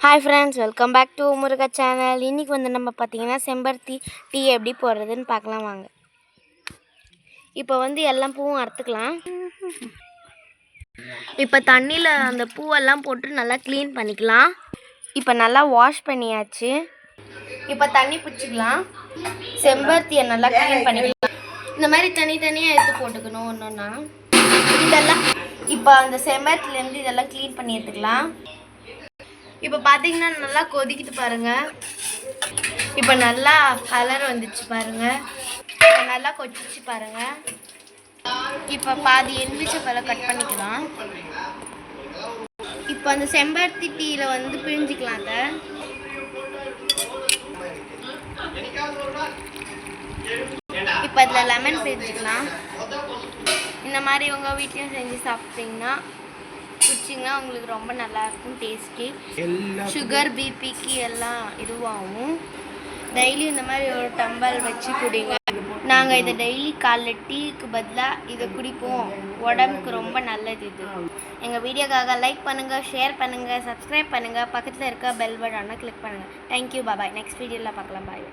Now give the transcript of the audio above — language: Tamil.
Hi friends, welcome back to Muruga channel. இன்றைக்கி வந்து நம்ம பார்த்திங்கன்னா செம்பருத்தி டீ எப்படி போடுறதுன்னு பார்க்கலாம் வாங்க. இப்போ வந்து எல்லா பூவும் அறுத்துக்கலாம். இப்போ தண்ணியில் அந்த பூவெல்லாம் போட்டு நல்லா க்ளீன் பண்ணிக்கலாம். இப்போ நல்லா வாஷ் பண்ணியாச்சு. இப்போ தண்ணி பிடிச்சிக்கலாம். செம்பருத்தியை நல்லா க்ளீன் பண்ணிக்கலாம். இந்த மாதிரி தனித்தனியாக எடுத்து போட்டுக்கணும் ஒன்று ஒன்றா. இதெல்லாம் இப்போ அந்த செம்பருத்திலேருந்து இதெல்லாம் க்ளீன் பண்ணி எடுத்துக்கலாம். இப்போ பார்த்தீங்கன்னா நல்லா கொதிக்கிட்டு பாருங்கள். இப்போ நல்லா கலர் வந்துச்சு பாருங்கள். இப்போ நல்லா கொதிச்சு பாருங்கள். இப்போ பாதி எலுமிச்சை பழம் கட் பண்ணிக்கலாம். இப்போ அந்த செம்பருத்தி டீயில் வந்து பிழிஞ்சிக்கலாம். அதை இப்போ அதில் லெமன் பிழிஞ்சிக்கலாம். இந்த மாதிரி உங்கள் வீட்லேயும் செஞ்சு சாப்பிட்டீங்கன்னா குடிச்சிங்கன்னா உங்களுக்கு ரொம்ப நல்லாயிருக்கும். டேஸ்டி சுகர் பிபிக்கு எல்லாம் இதுவாகும். டெய்லி இந்த மாதிரி ஒரு டம்பல் வச்சு குடிங்க. நாங்கள் இதை டெய்லி காலைல டீக்கு பதிலாக இதை குடிப்போம். உடம்புக்கு ரொம்ப நல்லது இது. எங்கள் வீடியோக்காக லைக் பண்ணுங்கள், ஷேர் பண்ணுங்கள், சப்ஸ்கிரைப் பண்ணுங்கள், பக்கத்தில் இருக்க பெல் பட்டனை கிளிக் பண்ணுங்கள். தேங்க்யூ, பாய். நெக்ஸ்ட் வீடியோவில் பார்க்கலாம். பாய்.